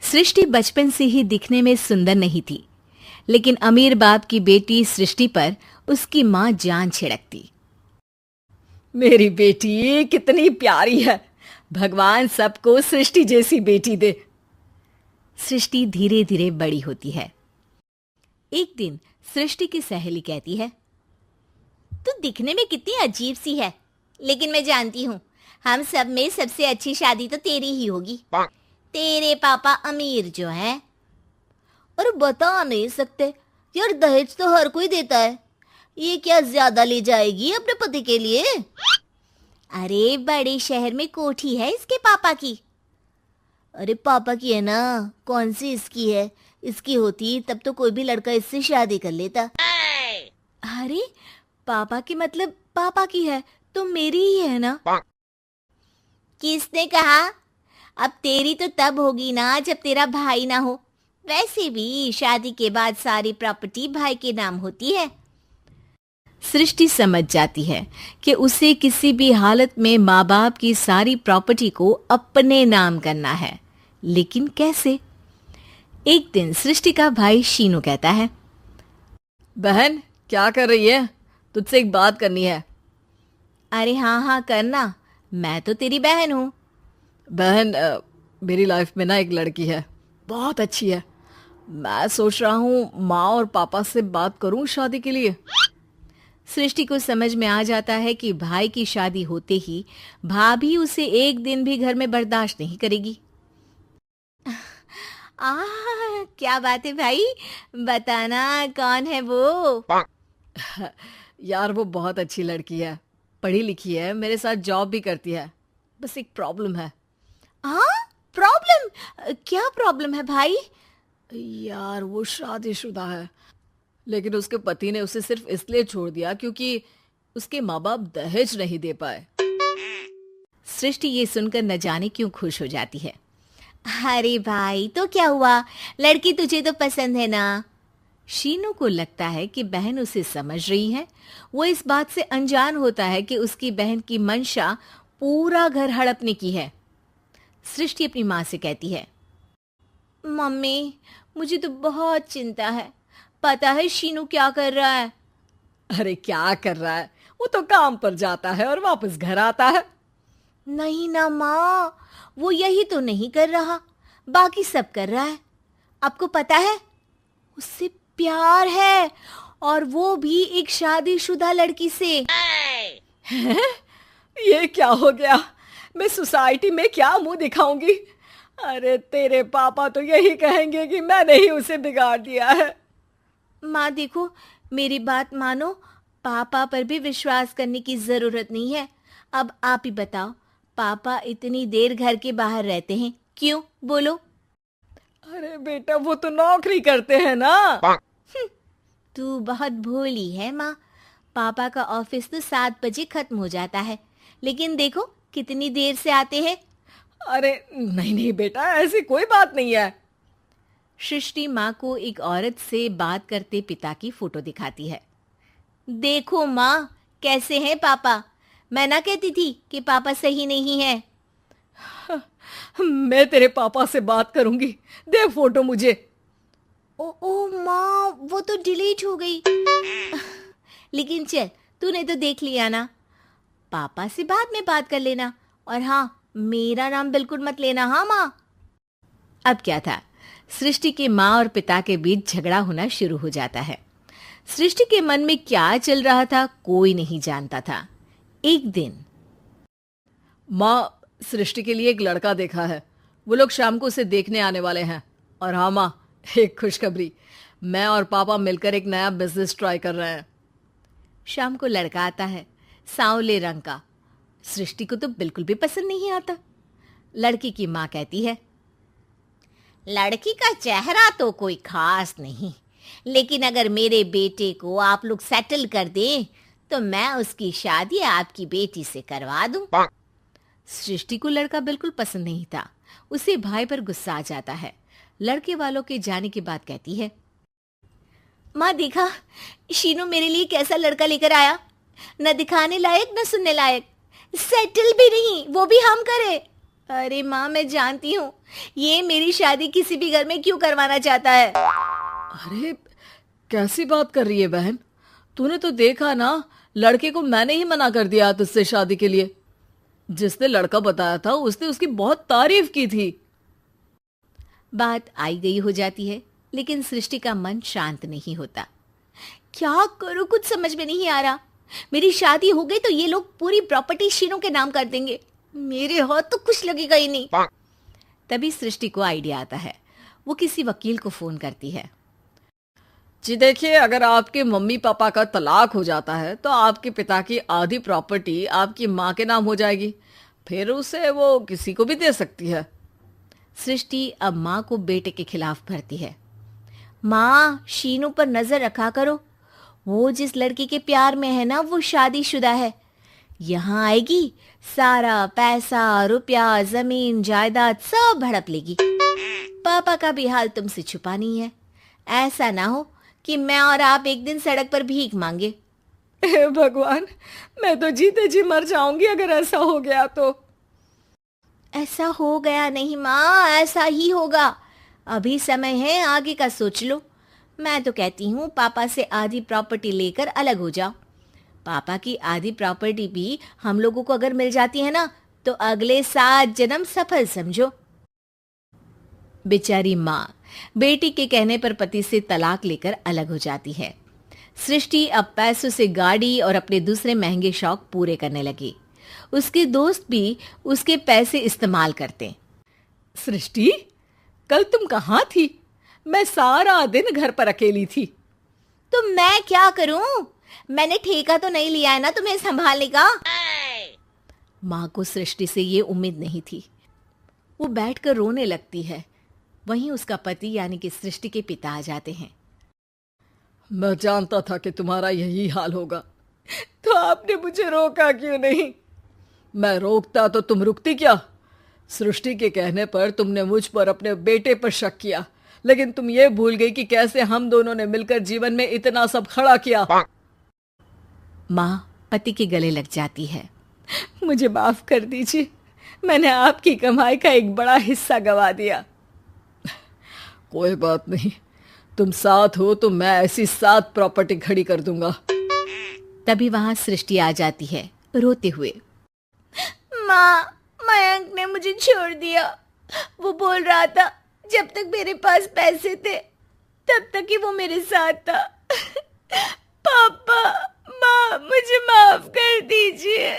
सृष्टि बचपन से ही दिखने में सुंदर नहीं थी, लेकिन अमीर बाप की बेटी सृष्टि पर उसकी माँ जान छिड़कती। मेरी बेटी कितनी प्यारी है, भगवान सबको सृष्टि जैसी बेटी दे। सृष्टि धीरे धीरे बड़ी होती है। एक दिन सृष्टि की सहेली कहती है, तू दिखने में कितनी अजीब सी है, लेकिन मैं जानती हूँ हम सब में सबसे अच्छी शादी तो तेरी ही होगी। तेरे पापा अमीर जो है। और बता नहीं सकते यार, दहेज तो हर कोई देता है, ये क्या ज्यादा ले जाएगी अपने पति के लिए? अरे बड़े शहर में कोठी है इसके पापा की। अरे पापा की है ना, कौन सी इसकी है? इसकी होती तब तो कोई भी लड़का इससे शादी कर लेता। अरे पापा की मतलब पापा की है तो मेरी ही है ना? किसने कहा? अब तेरी तो तब होगी ना जब तेरा भाई ना हो। वैसे भी शादी के बाद सारी प्रॉपर्टी भाई के नाम होती है। सृष्टि समझ जाती है कि उसे किसी भी हालत में माँ बाप की सारी प्रॉपर्टी को अपने नाम करना है, लेकिन कैसे? एक दिन सृष्टि का भाई शीनू कहता है, बहन क्या कर रही है? तुझसे एक बात करनी है। अरे हाँ हाँ करना, मैं तो तेरी बहन हूँ। बहन मेरी लाइफ में ना एक लड़की है, बहुत अच्छी है। मैं सोच रहा हूँ माँ और पापा से बात करूँ शादी के लिए। सृष्टि को समझ में आ जाता है कि भाई की शादी होते ही भाभी उसे एक दिन भी घर में बर्दाश्त नहीं करेगी। क्या बात है भाई, बताना कौन है वो? यार वो बहुत अच्छी लड़की है, पढ़ी लिखी है, मेरे साथ जॉब भी करती है। बस एक प्रॉब्लम है। प्रॉब्लम? क्या प्रॉब्लम है भाई? यार वो शादीशुदा है, लेकिन उसके पति ने उसे सिर्फ इसलिए छोड़ दिया क्योंकि उसके माँ बाप दहेज नहीं दे पाए। सृष्टि ये सुनकर न जाने क्यों खुश हो जाती है। अरे भाई तो क्या हुआ, लड़की तुझे तो पसंद है ना? शीनू को लगता है कि बहन उसे समझ रही है। वो इस बात से अनजान होता है कि उसकी बहन की मंशा पूरा घर हड़पने की है। सृष्टि अपनी माँ से कहती है, मम्मी मुझे तो बहुत चिंता है, पता है शीनू क्या कर रहा है? अरे क्या कर रहा है, वो तो काम पर जाता है और वापस घर आता है। नहीं ना माँ, वो यही तो नहीं कर रहा, बाकी सब कर रहा है। आपको पता है उससे प्यार है, और वो भी एक शादीशुदा लड़की से। हैं? ये क्या हो गया? मैं सोसाइटी में क्या मुंह दिखाऊंगी? अरे तेरे पापा तो यही कहेंगे कि मैंने ही उसे बिगाड़ दिया है। माँ देखो, मेरी बात मानो, पापा पर भी विश्वास करने की जरूरत नहीं है। अब आप ही बताओ, पापा इतनी देर घर के बाहर रहते हैं क्यों? बोलो। अरे बेटा वो तो नौकरी करते हैं ना। तू बहुत भोली है माँ, पापा का ऑफिस तो 7 बजे खत्म हो जाता है, लेकिन देखो कितनी देर से आते हैं। अरे नहीं नहीं बेटा, ऐसी कोई बात नहीं है। सृष्टि माँ को एक औरत से बात करते पिता की फोटो दिखाती है। देखो माँ कैसे हैं पापा, मैं ना कहती थी कि पापा सही नहीं है। मैं तेरे पापा से बात करूंगी, दे फोटो मुझे। ओ माँ, वो तो डिलीट हो गई। लेकिन चल, तूने तो देख लिया ना, पापा से बाद में बात कर लेना, और हाँ मेरा नाम बिल्कुल मत लेना। हाँ माँ। अब क्या था, सृष्टि के माँ और पिता के बीच झगड़ा होना शुरू हो जाता है। सृष्टि के मन में क्या चल रहा था कोई नहीं जानता था। एक दिन, माँ सृष्टि के लिए एक लड़का देखा है, वो लोग शाम को उसे देखने आने वाले हैं। और हाँ माँ, एक खुशखबरी, मैं और पापा मिलकर एक नया बिजनेस ट्राई कर रहे हैं। शाम को लड़का आता है, सांवले रंग का। सृष्टि को तो बिल्कुल भी पसंद नहीं आता। लड़की की माँ कहती है, लड़की का चेहरा तो कोई खास नहीं, लेकिन अगर मेरे बेटे को आप लोग सेटल कर दें तो मैं उसकी शादी आपकी बेटी से करवा दूं। सृष्टि को लड़का बिल्कुल पसंद नहीं था। उसे भाई पर गुस्सा आ जाता है। लड़के वालों के जाने के बाद कहती है, माँ देखा शीनू मेरे लिए कैसा लड़का लेकर आया, न दिखाने लायक न सुनने लायक, सेटल भी नहीं, वो भी हम करे। अरे माँ, मैं जानती हूँ ये मेरी शादी किसी भी घर में क्यों करवाना चाहता है। अरे कैसी बात कर रही है बहन? तूने तो देखा ना, लड़के को मैंने ही मना कर दिया तुझसे शादी के लिए। जिसने लड़का बताया था उसने उसकी बहुत तारीफ की थी। बात आई गई हो जाती है, लेकिन सृष्टि का मन शांत नहीं होता। क्या करूं, कुछ समझ में नहीं आ रहा। मेरी शादी हो गई तो ये लोग पूरी प्रॉपर्टी शीनू के नाम कर देंगे, मेरे हाथ तो कुछ लगेगा ही नहीं। तभी सृष्टि को आइडिया आता है। वो किसी वकील को फोन करती है। जी देखिए, अगर आपके मम्मी पापा का तलाक हो जाता है तो आपके पिता की आधी प्रॉपर्टी आपकी माँ के नाम हो जाएगी, फिर उसे वो किसी को भी दे सकती है। सृष्टि अब माँ को बेटे के खिलाफ भरती है। माँ, शीनू पर नजर रखा करो, वो जिस लड़की के प्यार में है ना वो शादीशुदा है। यहाँ आएगी, सारा पैसा रुपया जमीन जायदाद सब हड़प लेगी। पापा का भी हाल तुमसे छुपा नहीं है। ऐसा ना हो कि मैं और आप एक दिन सड़क पर भीख मांगे। हे भगवान, मैं तो जीते जी मर जाऊंगी अगर ऐसा हो गया तो। ऐसा हो गया नहीं माँ, ऐसा ही होगा। अभी समय है, आगे का सोच लो। मैं तो कहती हूँ पापा से आधी प्रॉपर्टी लेकर अलग हो जाओ। पापा की आधी प्रॉपर्टी भी हम लोगों को अगर मिल जाती है ना तो अगले 7 जन्म सफल समझो। बेचारी माँ बेटी के कहने पर पति से तलाक लेकर अलग हो जाती है। सृष्टि अब पैसों से गाड़ी और अपने दूसरे महंगे शौक पूरे करने लगी। उसके दोस्त भी उसके पैसे इस्तेमाल करते। सृष्टि, कल तुम कहाँ थी? मैं सारा दिन घर पर अकेली थी। तो मैं क्या करूं? मैंने ठेका तो नहीं लिया है ना तुम्हें संभालने का। माँ को सृष्टि से ये उम्मीद नहीं थी। वो बैठकर रोने लगती है। वहीं उसका पति यानी कि सृष्टि के पिता आ जाते हैं। मैं जानता था कि तुम्हारा यही हाल होगा, तो आपने मुझे रोका क्यों नहीं? मैं रोकता तो तुम रुकती क्या? सृष्टि के कहने पर तुमने मुझ पर अपने बेटे पर शक किया, लेकिन तुम ये भूल गई कि कैसे हम दोनों ने मिलकर जीवन में इतना सब खड़ा किया। माँ पति के गले लग जाती है। मुझे माफ कर दीजिए, मैंने आपकी कमाई का एक बड़ा हिस्सा गवा दिया। कोई बात नहीं, तुम साथ हो तो मैं ऐसी 7 प्रॉपर्टी खड़ी कर दूंगा। तभी वहां सृष्टि आ जाती है रोते हुए। माँ, मयंक ने मुझे छोड़ दिया। वो बोल रहा था जब तक मेरे पास पैसे थे तब तक ही वो मेरे साथ था। पापा, माँ, मुझे माफ कर दीजिए।